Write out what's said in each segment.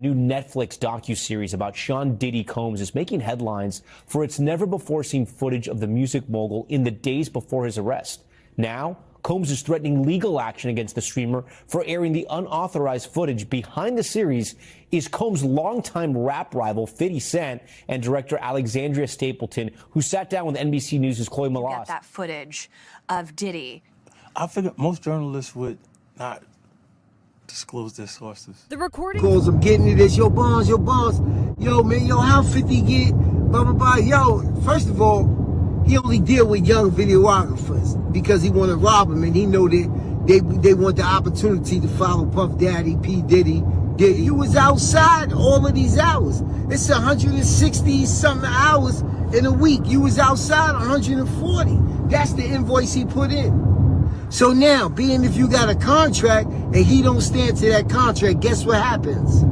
New Netflix docu-series about Sean Diddy Combs is making headlines for its never-before-seen footage of the music mogul in the days before his arrest. Now, Combs is threatening legal action against the streamer for airing the unauthorized footage. Behind the series is Combs' longtime rap rival 50 Cent and director Alexandria Stapleton, who sat down with NBC News' Chloe Malas. Get that footage of Diddy. I figured most journalists would not disclose their sources. The recording calls, I'm getting to this. Yo, Bonds, yo, man, yo, how 50 get? Blah, blah, blah. Yo, first of all, he only deal with young videographers because he want to rob them, and he know that they want the opportunity to follow Puff Daddy, P. Diddy. You was outside all of these hours. It's 160 something hours in a week. You was outside 140. That's the invoice he put in. So now, being if you got a contract and he don't stand to that contract, guess what happens?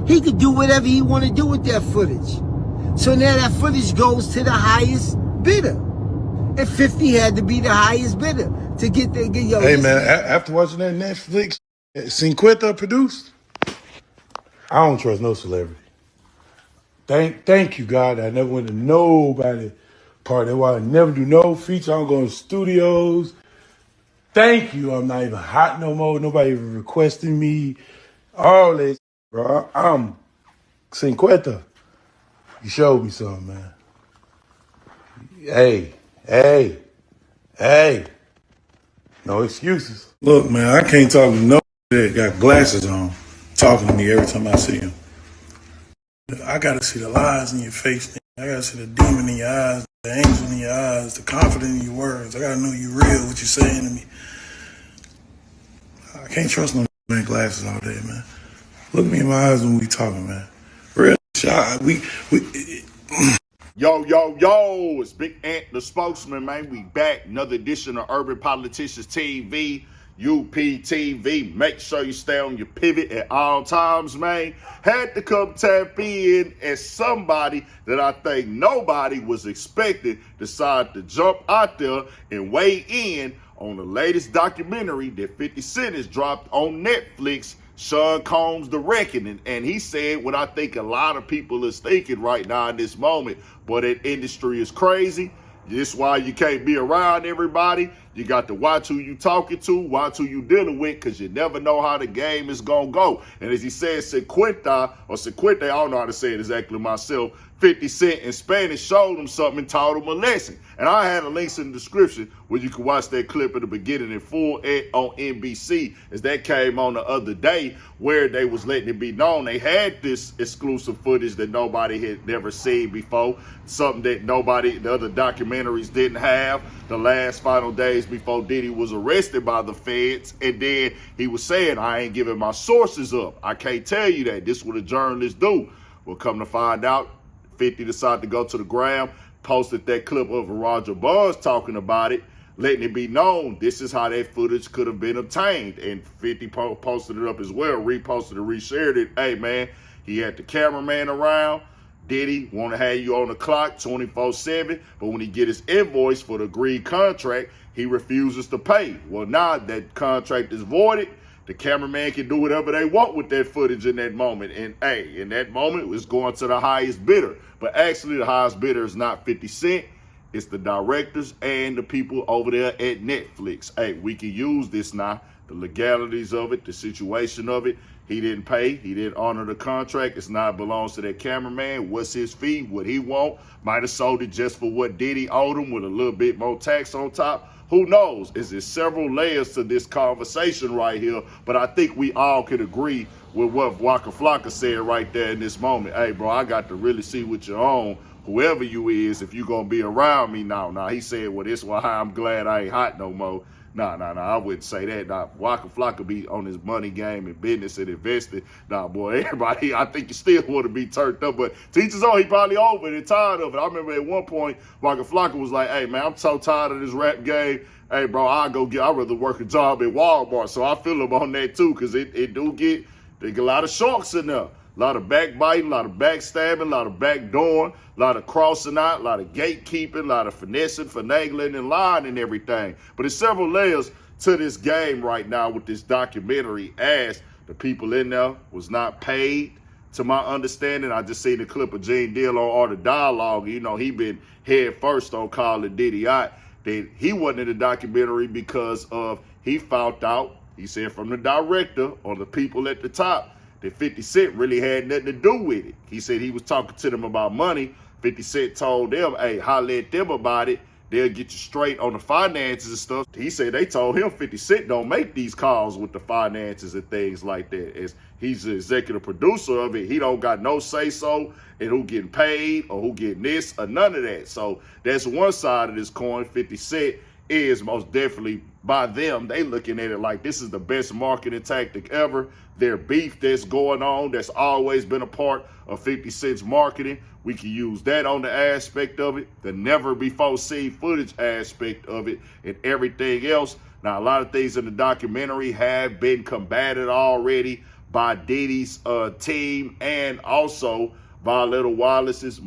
He could do whatever he want to do with that footage. So now that footage goes to the highest bidder. And 50 had to be the highest bidder to get the yo. Hey man, after watching that Netflix, Cinquetta produced, I don't trust no celebrity. Thank you, God. I never went to nobody party. That's why I never do no feature. I don't go to studios. Thank you. I'm not even hot no more. Nobody even requesting me. All that, bro. I'm Cinquetta. You showed me something, man. Hey. No excuses. Look, man, I can't talk to nobody that got glasses on talking to me every time I see him. I gotta see the lies in your face. I gotta see the demon in your eyes, the angel in your eyes, the confidence in your words. I gotta know you real, what you're saying to me. I can't trust no man glasses all day, man. Look me in my eyes when we talking, man. Real shot. Yo, it's Big Ant, the spokesman, man. We back. Another edition of Urban Politicians TV, UPTV. Make sure you stay on your pivot at all times, man. Had to come tap in as somebody that I think nobody was expecting decided to jump out there and weigh in on the latest documentary that 50 Cent has dropped on Netflix, Sean Combs, The Reckoning. And he said what I think a lot of people is thinking right now in this moment, but that industry is crazy. This is why you can't be around everybody. You got to watch who you talking to, watch who you dealing with, because you never know how the game is going to go. And as he said, Cinquetta, I don't know how to say it exactly myself, 50 Cent in Spanish showed him something and taught him a lesson. And I had a link in the description where you can watch that clip at the beginning in full on NBC, as that came on the other day, where they was letting it be known they had this exclusive footage that nobody had never seen before, something that the other documentaries didn't have, the last final days before Diddy was arrested by the feds. And then he was saying, I ain't giving my sources up. I can't tell you that. This is what a journalist do. Well, come to find out, 50 decided to go to the gram, posted that clip of Roger Bonds talking about it, letting it be known this is how that footage could have been obtained. And 50 posted it up as well, reposted and reshared it. Hey, man, he had the cameraman around. Diddy want to have you on the clock 24/7, but when he get his invoice for the agreed contract, he refuses to pay. Well, now that contract is voided, the cameraman can do whatever they want with that footage in that moment. And hey, in that moment, it was going to the highest bidder. But actually, the highest bidder is not 50 Cent. It's the directors and the people over there at Netflix. Hey, we can use this now. The legalities of it, the situation of it. He didn't pay. He didn't honor the contract. It's now belongs to that cameraman. What's his fee? What he want? Might have sold it just for what Diddy owed him with a little bit more tax on top. Who knows? Is there several layers to this conversation right here? But I think we all could agree with what Waka Flocka said right there in this moment. Hey, bro, I got to really see what you're on, whoever you is, if you going to be around me now. Now, he said, well, this is why I'm glad I ain't hot no more. Nah, I wouldn't say that. Nah, Waka Flocka be on his money game and business and investing. Nah, boy, everybody, I think you still want to be turned up, but teachers on, he probably over it and tired of it. I remember at one point, Waka Flocka was like, hey, man, I'm so tired of this rap game. Hey, bro, I'd rather work a job at Walmart. So I feel him on that too, because it do get a lot of sharks in there. A lot of backbiting, a lot of backstabbing, a lot of backdooring, a lot of crossing out, a lot of gatekeeping, a lot of finessing, finagling, and lying and everything. But there's several layers to this game right now with this documentary, as The people in there was not paid. To my understanding, I just seen the clip of Gene Deal on Art of Dialogue. You know, he been head first on calling Diddy out. That he wasn't in the documentary because of he found out, he said from the director or the people at the top, that 50 Cent really had nothing to do with it. He said he was talking to them about money. 50 Cent told them, hey, holler at them about it. They'll get you straight on the finances and stuff. He said they told him 50 Cent don't make these calls with the finances and things like that. As he's the executive producer of it, he don't got no say-so in who getting paid or who getting this or none of that. So that's one side of this coin. 50 Cent is most definitely, by them, they looking at it like this is the best marketing tactic ever. Their beef that's going on, that's always been a part of 50 Cent's marketing. We can use that on the aspect of it, the never before seen footage aspect of it, and everything else. Now, a lot of things in the documentary have been combated already by Diddy's team and also Violetta Wallace's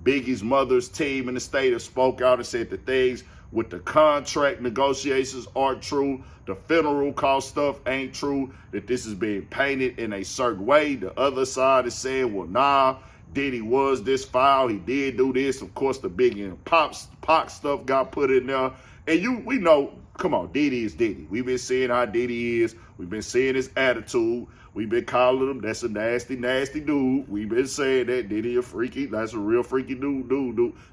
Biggie's mother's team in the state have spoke out and said that things with the contract negotiations aren't true. The funeral cost stuff ain't true. That this is being painted in a certain way. The other side is saying, well, nah, Diddy was this foul. He did do this. Of course, the Biggie and Pac stuff got put in there. And we know, come on, Diddy is Diddy. We've been seeing how Diddy is. We've been seeing his attitude. We've been calling him, that's a nasty, nasty dude. We've been saying that Diddy a freaky, that's a real freaky dude.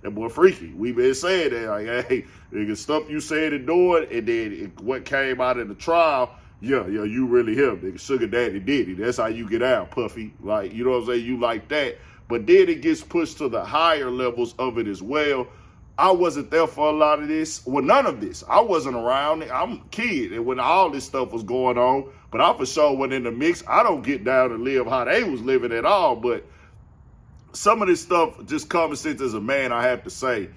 That boy freaky. We've been saying that, like, hey, nigga, stuff you said and doing, and then what came out in the trial, yeah, you really him, nigga, sugar daddy Diddy. That's how you get out, Puffy. Like, you know what I'm saying? You like that. But then it gets pushed to the higher levels of it as well. I wasn't there for a lot of this. Well, none of this. I wasn't around. I'm a kid and when all this stuff was going on, but I for sure wasn't in the mix. I don't get down and live how they was living at all, but some of this stuff, just common sense as a man, I have to say,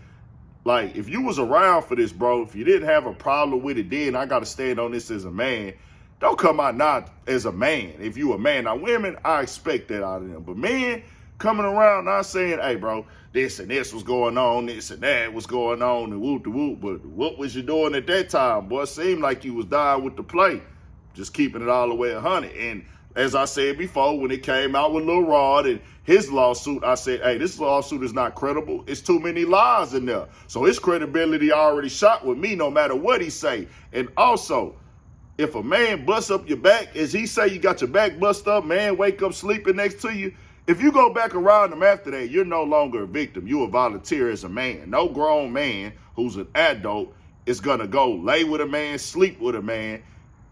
like, if you was around for this, bro, if you didn't have a problem with it then, I got to stand on this as a man. Don't come out not as a man. If you a man. Now, women, I expect that out of them. But men coming around not saying, hey, bro, this and this was going on, this and that was going on, and whoop de whoop. But what was you doing at that time, boy? It seemed like you was dying with the play, just keeping it all the way 100. And as I said before, when it came out with Lil Rod and his lawsuit, I said, hey, this lawsuit is not credible. It's too many lies in there. So his credibility already shot with me no matter what he say. And also, if a man busts up your back, as he say you got your back bust up, man, wake up sleeping next to you, if you go back around him after that, you're no longer a victim. You're a volunteer as a man. No grown man who's an adult is going to go lay with a man, sleep with a man.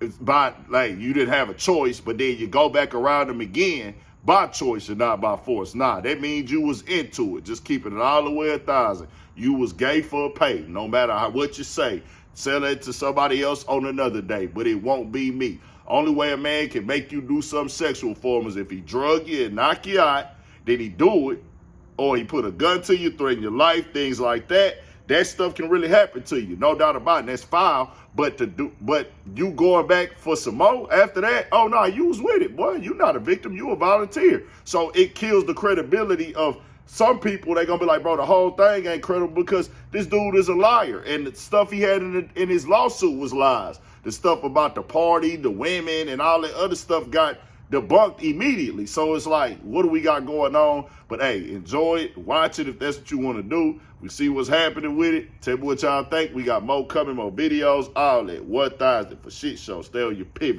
It's by, like, you didn't have a choice, but then you go back around him again by choice and not by force. Nah, that means you was into it. Just keeping it all the way 1,000. You was gay for a pay, no matter what you say. Sell it to somebody else on another day, but it won't be me. Only way a man can make you do something sexual for him is if he drug you and knock you out, then he do it, or he put a gun to you, threaten your life, things like that. That stuff can really happen to you, no doubt about it. That's foul. But you going back for some more after that? Oh no, you was with it, boy. You're not a victim. You a volunteer. So it kills the credibility of some people. They gonna be like, bro, the whole thing ain't credible because this dude is a liar, and the stuff he had in his lawsuit was lies. The stuff about the party, the women, and all that other stuff got debunked immediately. So it's like, what do we got going on? But hey, enjoy it, watch it if that's what you want to do. We see what's happening with it. Tell me what y'all think. We got more coming, more videos, all that. 1,000 for shit show. Stay on your pivot.